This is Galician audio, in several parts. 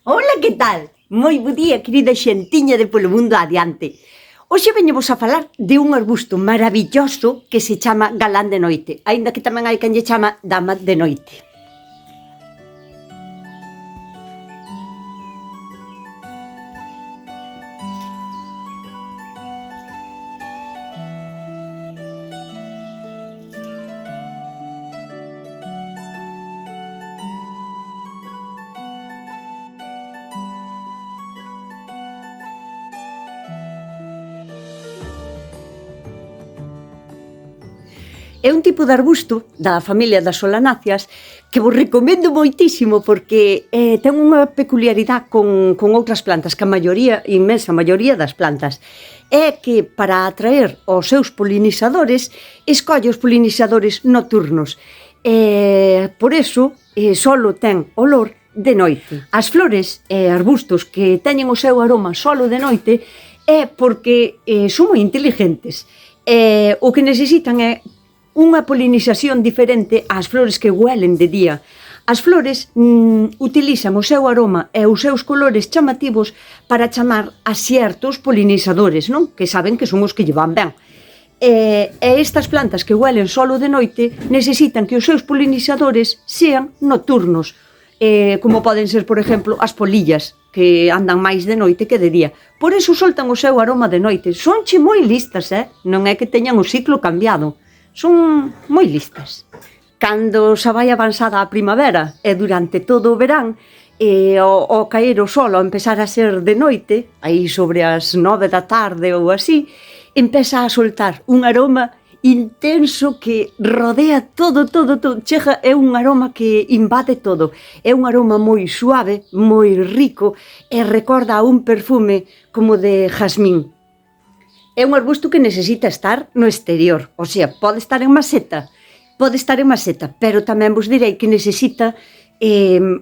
Ola, que tal? Moi bo día, querida xentiña de Polo Mundo Adiante. Hoxe veñemos a falar de un arbusto maravilloso que se chama galán de noite, aínda que tamén hai quen lle chama dama de noite. É un tipo de arbusto da familia das solanáceas que vos recomendo moitísimo porque ten unha peculiaridade con outras plantas que a maioría, inmensa maioría das plantas. É que para atraer os seus polinizadores escolle os polinizadores nocturnos. Por eso solo ten olor de noite. As flores e arbustos que teñen o seu aroma solo de noite é porque son moi inteligentes. O que necesitan é unha polinización diferente ás flores que huelen de día. As flores utilizan o seu aroma e os seus colores chamativos para chamar a xertos polinizadores, non? Que saben que son os que lle van ben. E estas plantas que huelen solo de noite necesitan que os seus polinizadores sean nocturnos, como poden ser, por exemplo, as polillas, que andan máis de noite que de día. Por iso soltan o seu aroma de noite. Sonche moi listas, non é que teñan o ciclo cambiado. Son moi listas. Cando xa vai avanzada a primavera e durante todo o verán, ao caer o sol, ao empezar a ser de noite, aí sobre as 9 da tarde ou así, empeza a soltar un aroma intenso que rodea todo. Chega, é un aroma que invade todo. É un aroma moi suave, moi rico e recorda a un perfume como de jazmín. É un arbusto que necesita estar no exterior, o sea, pode estar en maceta, pero tamén vos direi que necesita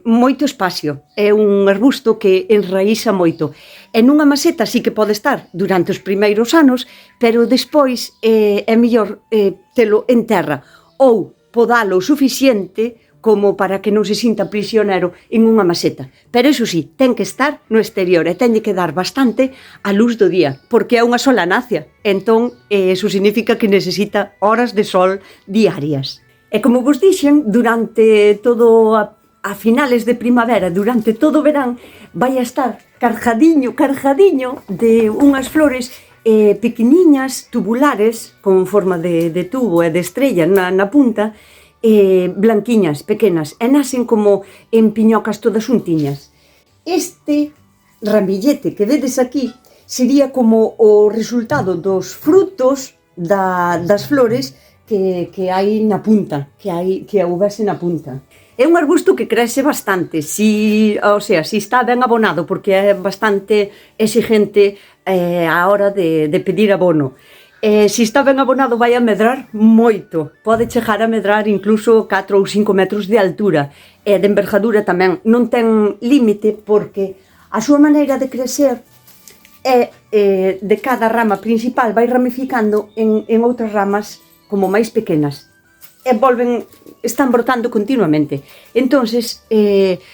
moito espacio. É un arbusto que enraíza moito. E nunha maceta sí que pode estar durante os primeiros anos, pero despois é mellor telo en terra ou podalo o suficiente como para que non se sinta prisionero en unha maceta. Pero iso sí, ten que estar no exterior e ten que dar bastante a luz do día, porque é unha solanácea. Entón, iso significa que necesita horas de sol diarias. E como vos dixen, durante todo a finales de primavera, durante todo o verán, vai a estar cargadiño de unhas flores pequeniñas, tubulares, con forma de tubo e de estrella na punta, blanquiñas, pequenas, e nacen como en piñocas todas untiñas. Este ramillete que vedes aquí sería como o resultado dos frutos das flores que hai na punta, que houvese na punta. É un arbusto que crece bastante, si está ben abonado, porque é bastante exigente a hora de pedir abono. Se está ben abonado vai a medrar moito, pode chegar a medrar incluso 4 ou 5 metros de altura e de envergadura tamén. Non ten límite porque a súa maneira de crecer é de cada rama principal vai ramificando en outras ramas como máis pequenas e están brotando continuamente. Entonces,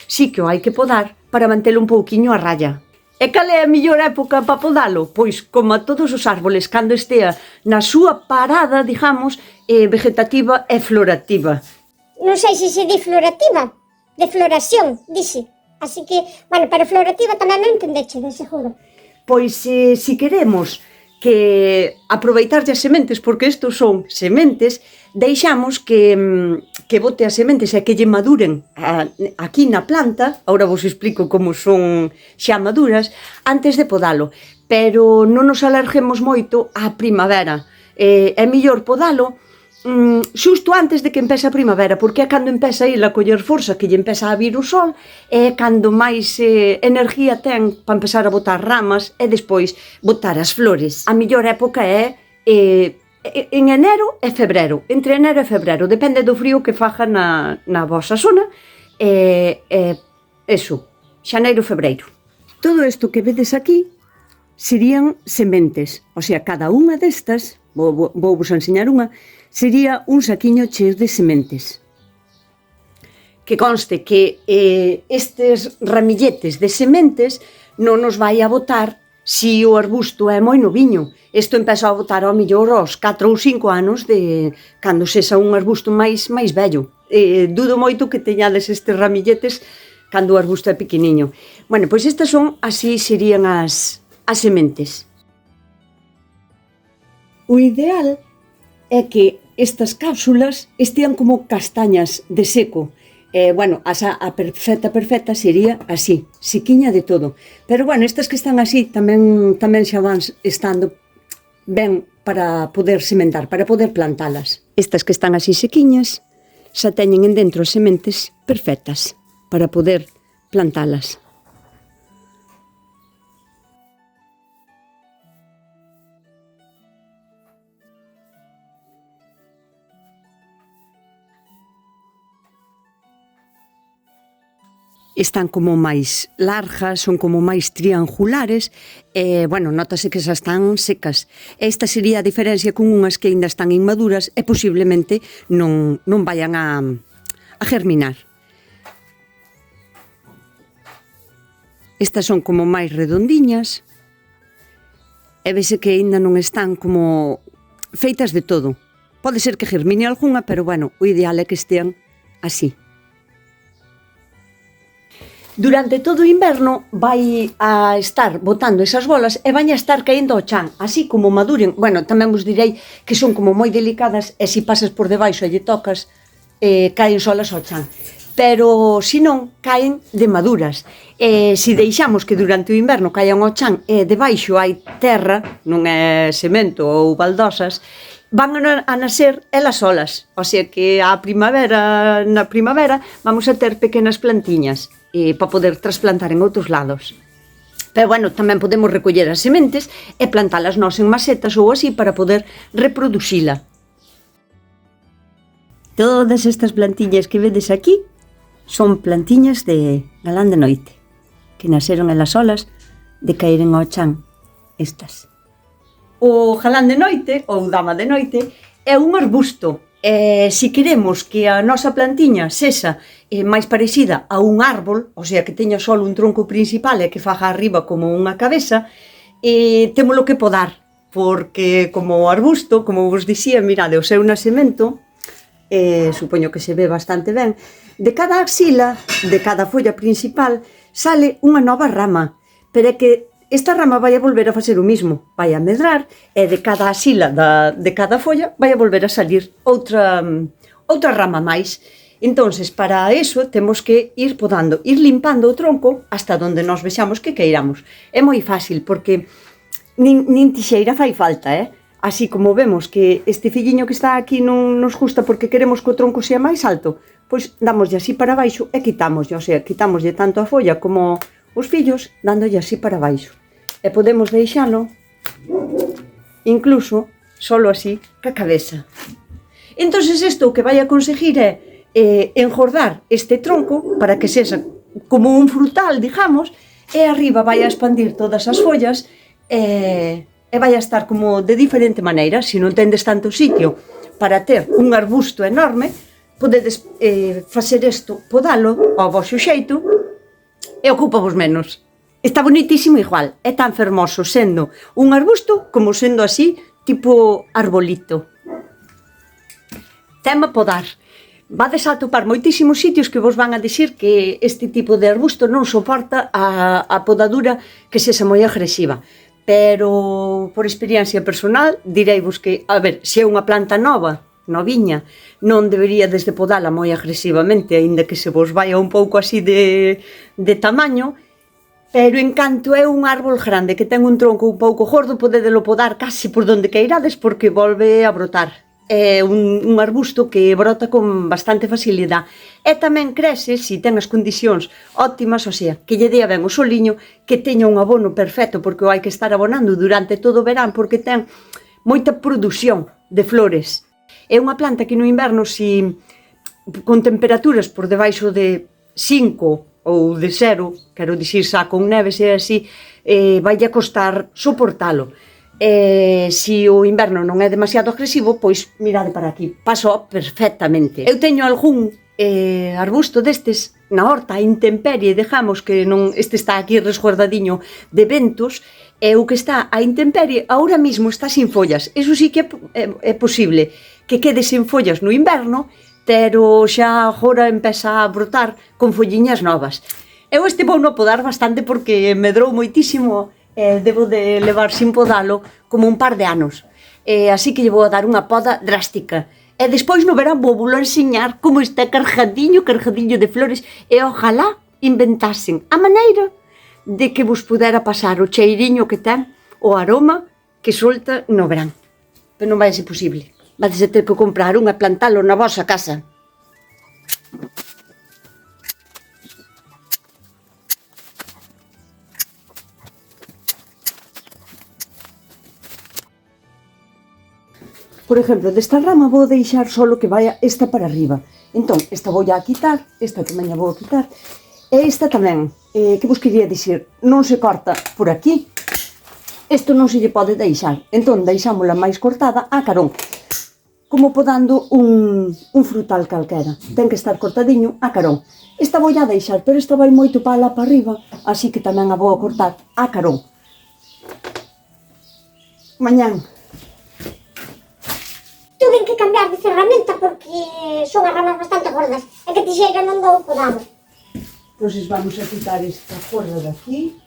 sí que o hai que podar para mantelo un pouquiño a raya. E cal é a mellor época para podalo? Pois, como a todos os árboles, cando estea na súa parada, digamos, vegetativa e florativa. Non sei se di florativa, de floración, dixe. Así que, bueno, para florativa tamén non entendeche, de seguro. Pois, se queremos que aproveitarlle as sementes, porque estos son sementes, deixamos que bote as sementes e que lle maduren aquí na planta, agora vos explico como son xa maduras, antes de podalo, pero non nos alarguemos moito á primavera. É mellor podalo xusto antes de que empece a primavera, porque é cando empeza a ir a coller forza, que lle empeza a vir o sol, é cando máis energía ten para empezar a botar ramas e despois botar as flores. A mellor época é en enero e febrero, entre enero e febrero, depende do frío que faja na vosa zona, xaneiro, febreiro. Todo isto que vedes aquí serían sementes, o sea, cada unha destas, vou vos enseñar unha, sería un saquiño cheo de sementes. que conste que estes ramilletes de sementes non nos vai a botar si o arbusto é moi noviño. Isto empeza a botar ao millor aos 4 ou 5 anos de cando sexa un arbusto máis vello. Dudo moito que teñades estes ramilletes cando o arbusto é pequeniño. Bueno, pois estas son, así serían as sementes. O ideal é que estas cápsulas estean como castañas de seco. Bueno, a perfecta sería así, sequiña de todo. Pero bueno, estas que están así tamén xa van estando ben para poder sementar, para poder plantalas. Estas que están así sequiñas xa teñen en dentro as sementes perfectas para poder plantalas. Están como máis largas, son como máis triangulares, bueno, notase que xa están secas. Esta sería a diferencia con unhas que ainda están inmaduras e posiblemente non vayan a germinar. Estas son como máis redondiñas e vese que ainda non están como feitas de todo. Pode ser que germine algunha, pero bueno, o ideal é que estean así. Durante todo o inverno vai a estar botando esas bolas e vai a estar caendo ao chan, así como maduren. Bueno, tamén vos direi que son como moi delicadas e se pasas por debaixo e lle tocas, caen solas ao chan. Pero, se non, caen de maduras. Se deixamos que durante o inverno caian ao chan e debaixo hai terra, non é cemento ou baldosas, van a nacer elas solas. O sea que na primavera vamos a ter pequenas plantiñas para poder trasplantar en outros lados. Pero bueno, tamén podemos recoller as sementes e plantalas nós en macetas ou así para poder reproduxila. Todas estas plantiñas que vedes aquí son plantiñas de galán de noite, que naceron elas solas de caeren ao chan, estas. O galán de noite, ou dama de noite, é un arbusto. Se queremos que a nosa plantiña sexa máis parecida a un árbol, o sea, que teña só un tronco principal e que faga arriba como unha cabeza, témolo que podar, porque como arbusto, como vos dixía, mirade, o seu nacemento, supoño que se ve bastante ben, de cada axila, de cada folla principal, sale unha nova rama, pero é que esta rama vai a volver a facer o mismo, vai a medrar e de cada axila de cada folla vai a volver a salir outra rama máis. Entonces, para eso temos que ir podando, ir limpando o tronco hasta donde nos vexamos que queiramos. É moi fácil porque nin tixeira fai falta, Así como vemos que este filliño que está aquí non nos gusta porque queremos que o tronco sea máis alto, pois damoslle así para baixo e quitámoslle, o sea, quitámoslle tanto a folla como os fillos, dándolle así para baixo. E podemos deixalo, incluso, solo así, ca cabeza. Entonces isto o que vai a conseguir é enjordar este tronco para que sexa como un frutal, digamos, e arriba vai a expandir todas as follas e vai a estar como de diferente maneira. Se non tendes tanto sitio para ter un arbusto enorme, podedes facer isto, podalo ao vosso xeito e ocupavos menos. Está bonitísimo igual, é tan fermoso sendo un arbusto como sendo así, tipo arbolito. Tema podar. Vades a atopar moitísimos sitios que vos van a dicir que este tipo de arbusto non soporta a podadura que sexa moi agresiva. Pero, por experiencia personal, direivos que, a ver, se é unha planta nova, noviña, non debería desde podala moi agresivamente, aínda que se vos vai un pouco así de tamaño, pero en canto é un árbol grande que ten un tronco un pouco gordo, podedelo podar casi por donde queirades porque volve a brotar. É un arbusto que brota con bastante facilidade e tamén crece se ten as condicións óptimas, o sea, que lle dea ben o soliño, que teña un abono perfecto porque o hai que estar abonando durante todo o verán porque ten moita produción de flores. É unha planta que no inverno, con temperaturas por debaixo de 5 ou de 0, quero dicir xa con neves e así, vai a costar soportalo. Se o inverno non é demasiado agresivo, pois mirade para aquí, paso perfectamente. Eu teño algún arbusto destes na horta a intemperie, dejamos que non este está aquí resguardadiño de ventos, e o que está a intemperie ahora mismo está sin follas. Eso sí que é posible que quede sin follas no inverno, pero xa agora empeza a brotar con folliñas novas. Eu este vou no podar bastante porque medrou moitísimo, debo de levar sin podalo como un par de anos. Así que lle vou a dar unha poda drástica. E despois no verán vou volo enseñar como está cargadiño de flores, e ojalá inventasen a maneira de que vos pudera pasar o cheiriño que ten, o aroma que solta no verán. Pero non vai ser posible. Vais a ter que comprar un e plantalo na vosa casa. Por exemplo, desta rama vou deixar solo que vaya esta para arriba. Entón, esta vou a quitar, esta tamén a vou a quitar, e esta tamén. Que vos quería dicir? Non se corta por aquí. Isto non se lle pode deixar. Entón, deixámola máis cortada a carón. Como podando un frutal calquera. Ten que estar cortadiño a carón. Esta vou a deixar, pero esta vai moito para arriba, así que tamén a vou a cortar a carón. Mañán tuve que cambiar de ferramenta porque son as ramas bastante gordas e que tixeira non dou podado. Pois vamos a quitar esta corda de aquí.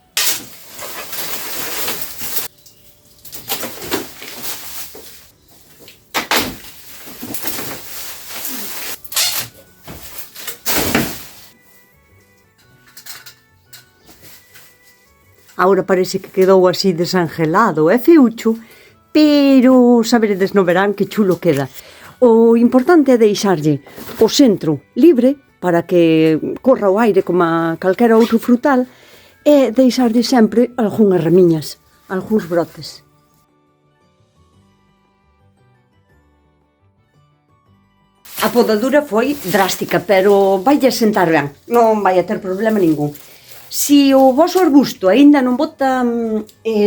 Agora parece que quedou así desangelado e feucho, pero saberedes no verán que chulo queda. O importante é deixarlle o centro libre para que corra o aire como a calquera outro frutal e deixarlle sempre algunhas ramiñas, algúns brotes. A podadura foi drástica, pero vai a sentar ben, non vai a ter problema ningún. Si o voso arbusto aínda non bota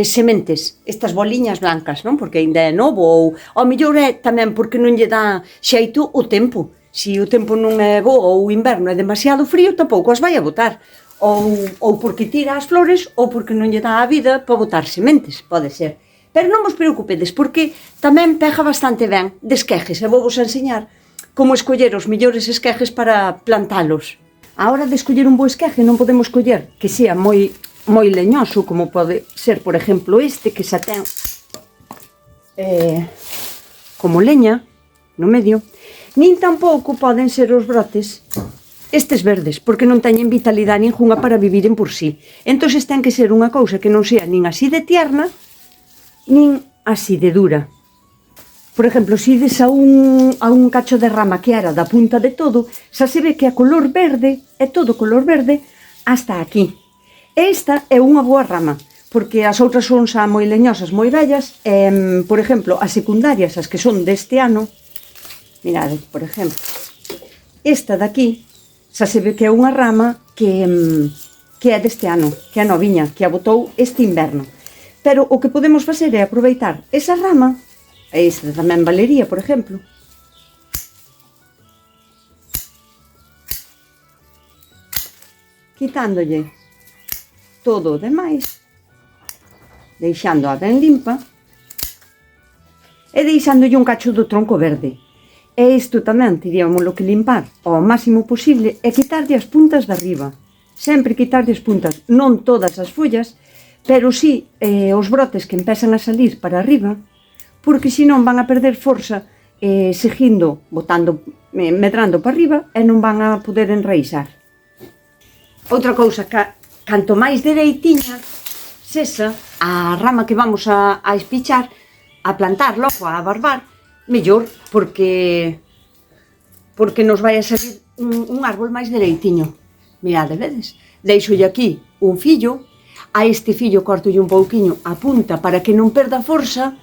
sementes, estas boliñas blancas, non? Porque aínda é novo, ou ao mellor é tamén porque non lle dá xeito o tempo. Si o tempo non é bo ou o inverno é demasiado frío, tampouco as vai a botar. Ou porque tira as flores, ou porque non lle dá a vida para botar sementes, pode ser. Pero non vos preocupedes, porque tamén pega bastante ben de esquejes, e vou vos enseñar como escoller os mellores esquejes para plantalos. A hora de escoller un bo esqueje non podemos escoller que sea moi leñoso, como pode ser, por exemplo, este, que xa ten como leña no medio, nin tampouco poden ser os brotes estes verdes, porque non teñen vitalidade ninguna para viviren por sí. Entón, ten que ser unha cousa que non sea nin así de tierna, nin así de dura. Por exemplo, se ides a un cacho de rama que era da punta de todo, xa se ve que a color verde, é todo color verde, hasta aquí. Esta é unha boa rama, porque as outras son xa moi leñosas, moi vellas, por exemplo, as secundarias, as que son deste ano, mirade, por exemplo, esta daqui, xa se ve que é unha rama que é deste ano, que é noviña, que a botou este inverno. Pero o que podemos facer é aproveitar esa rama. Esta tamén valería, por exemplo. Quitándolle todo o demais, deixándoa ben limpa, e deixándolle un cacho do tronco verde. E isto tamén teríamoslo que limpar ao máximo posible e quitarlle as puntas de arriba. Sempre quitarlle as puntas, non todas as follas, pero sí os brotes que empezan a salir para arriba, porque senón van a perder forza seguindo, medrando para arriba e non van a poder enraizar. Outra cousa, canto máis dereitiña sexa a rama que vamos a espichar, a plantar logo, a barbar, mellor, porque nos vai a salir un árbol máis dereitiño. Mirade, vedes? Deixolle aquí un fillo, a este fillo cortolle un pouquiño a punta para que non perda forza,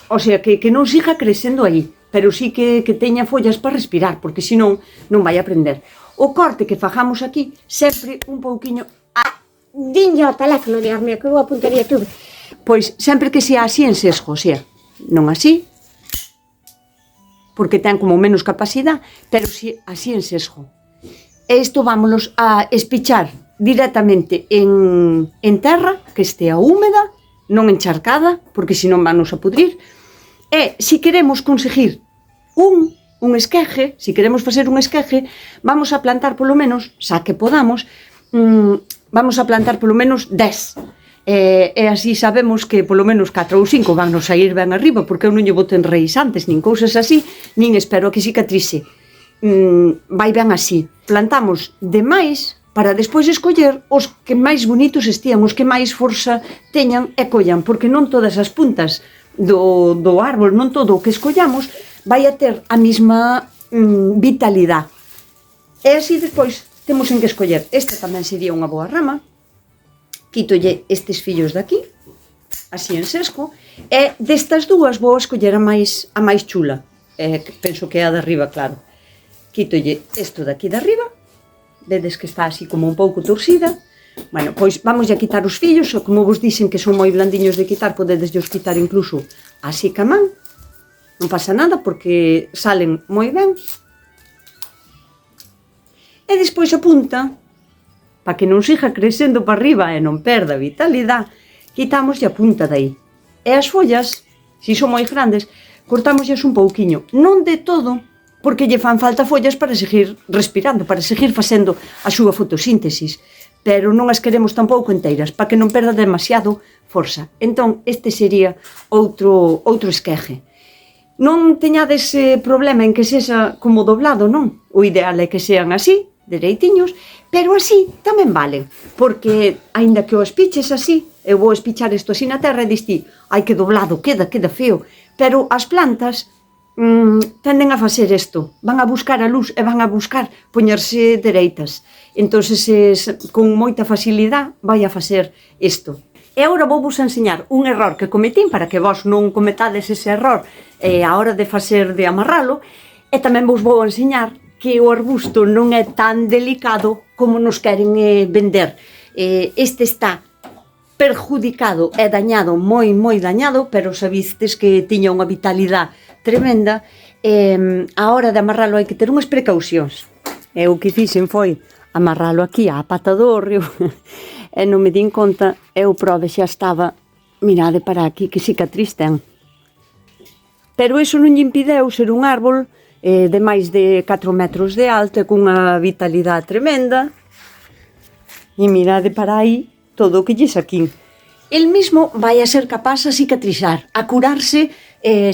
o sea, que non siga crecendo aí, pero sí que teña follas para respirar, porque senón non vai a prender. O corte que fajamos aquí, sempre un pouquiño... Dinlle ao teléfono, Dios mío, que boa puntería tuve. Pois sempre que sea así en sesgo, o sea, non así, porque ten como menos capacidade, pero si, así en sesgo. E isto vámonos a espichar directamente en terra, que estea húmeda, non encharcada, porque senón vanos a pudrir. E, se queremos conseguir un esqueje, se queremos facer un esqueje, vamos a plantar polo menos, xa que podamos, vamos a plantar polo menos 10. E así sabemos que polo menos 4 ou 5 van nos sair ben arriba, porque eu non lle boten raíz antes, nin cousas así, nin espero que cicatrice. Vai ben así. Plantamos demais para despois escoller os que máis bonitos estean, os que máis forza teñan e collan, porque non todas as puntas do árbol, non todo o que escollamos vai a ter a mesma vitalidade. E así despois temos en que escoller. Esta tamén sería unha boa rama. Quítolle estes fillos daqui, así en sesgo, e destas dúas vou escoller a máis chula. Penso que é a de arriba, claro. Quítolle isto daqui de arriba, vedes que está así como un pouco torcida. Bueno, pois vamos a quitar os fillos, ou como vos dicen que son moi blandiños de quitar, podedes os quitar incluso así ca man. Non pasa nada porque salen moi ben. E despois a punta, para que non siga crecendo para arriba e non perda vitalidade, quitamos a punta dai. E as follas, se son moi grandes, cortámosllas un pouquiño. Non de todo, porque lle fan falta follas para seguir respirando, para seguir facendo a súa fotosíntesis. Pero non as queremos tampouco enteiras, para que non perda demasiado forza. Entón, este sería outro esqueje. Non teñades problema en que sexa como doblado, non? O ideal é que sean así, dereitiños, pero así tamén valen, porque, aínda que o espiches así, eu vou espichar isto así na terra e diste, ai que doblado, queda feo, pero as plantas tenden a facer isto, van a buscar a luz e van a buscar poñerse dereitas, entonces con moita facilidade vai a facer isto. E agora vou vos enseñar un error que cometín para que vos non cometades ese error a hora de facer de amarralo, e tamén vos vou enseñar que o arbusto non é tan delicado como nos queren vender. Este está perjudicado e dañado, moi dañado, pero sabistedes que tiña unha vitalidade tremenda. A hora de amarralo hai que ter unhas precaucións. E o que fixen foi amarralo aquí á pata do hórreo e non me din conta, e o prove xa estaba, mirade para aquí que cicatriz ten. Pero iso non lle impideu ser un árbol de máis de 4 metros de alto e cunha vitalidade tremenda. E mirade para aí todo o que lle saquín. El mismo vai a ser capaz a cicatrizar, a curarse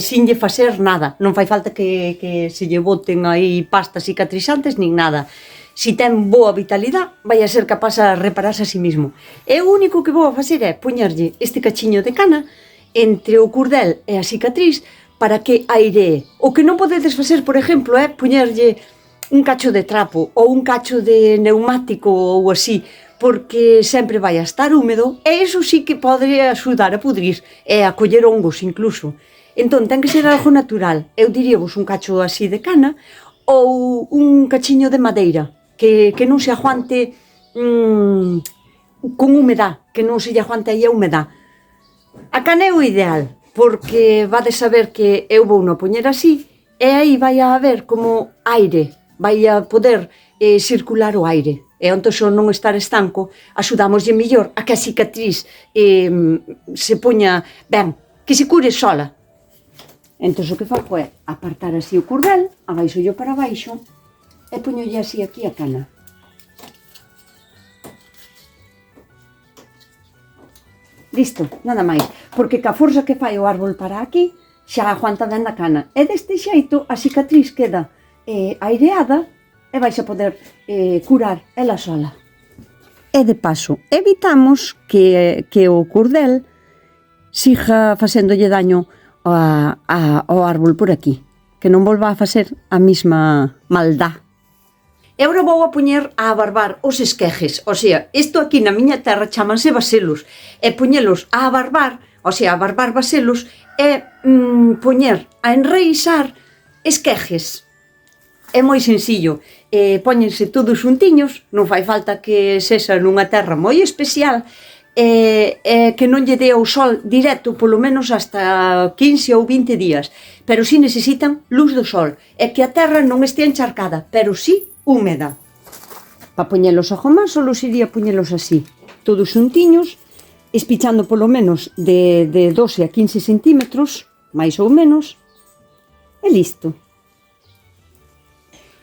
sin lle facer nada. Non fai falta que se lle boten aí pastas cicatrizantes nin nada. Si ten boa vitalidade, vai a ser capaz a repararse a sí mismo. E o único que vou a facer é poñerlle este cachiño de cana entre o cordel e a cicatriz para que airee. O que non podedes facer, por exemplo, é poñerlle un cacho de trapo ou un cacho de neumático ou así, porque sempre vai a estar húmedo e iso sí que pode axudar a pudrir e a coller hongos incluso. Entón, ten que ser algo natural. Eu diríavos un cacho así de cana ou un cachiño de madeira que non se aguante con humedad, que non se lle aguante aí a humedad. A cana é o ideal, porque vades saber que eu vou no poñer así e aí vai a haber como aire, vai a poder circular o aire. E onde só non estar estanco, axudamoslle mellor a que a cicatriz se poña ben, que se cure sola. Entón o que fago é apartar así o cordel, abaixollo para baixo e poñolle así aquí a cana. Listo, nada máis, porque ca forza que fai o árbol para aquí, xa aguanta ben da cana. E deste xeito a cicatriz queda aireada e vais a poder curar ela sola. E de paso, evitamos que o cordel siga facéndolle daño ao árbol por aquí, que non volva a facer a mesma maldá. E agora vou a poñer a barbar os esquejes, o sea, isto aquí na miña terra chamanse baselos, e poñelos a barbar, o sea, a barbar baselos, e poñer a enraizar esquejes. É moi sencillo, póñense todos xuntiños, non fai falta que sexa nunha terra moi especial, que non lle dé o sol directo polo menos hasta 15 ou 20 días, pero si necesitan luz do sol e que a terra non estea encharcada, pero si húmeda. Para poñelos a gomar, só iría poñelos así, todos xuntiños, espichando polo menos de 12 a 15 centímetros, máis ou menos, e listo.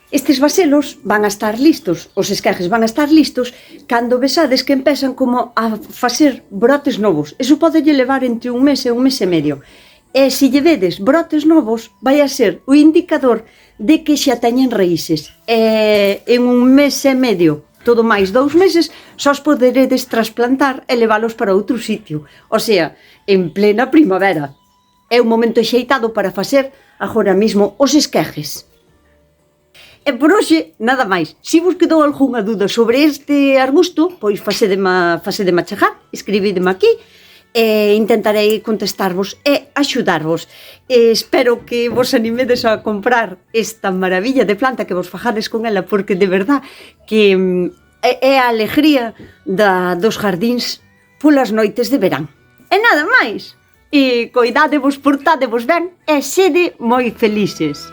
Estes vaselos van a estar listos, os esquejes van a estar listos cando vexades que empezan como a facer brotes novos. Eso pode levar entre un mes e medio. E se lle vedes brotes novos, vai a ser o indicador de que xa teñen raíces. E en un mes e medio, todo máis 2 meses, só os poderedes trasplantar e leválos para outro sitio. O sea, en plena primavera. É un momento axeitado para facer agora mesmo os esquejes. E por hoxe, nada máis. Se vos quedou algunha dúda sobre este arbusto, pois facedema chegar, escribideme aquí, e intentarei contestarvos e axudarvos. Espero que vos animedes a comprar esta maravilla de planta, que vos fajades con ela, porque de verdad que é a alegría dos jardíns polas noites de verán. E nada máis. E coidadevos, portadevos ben e sede moi felices.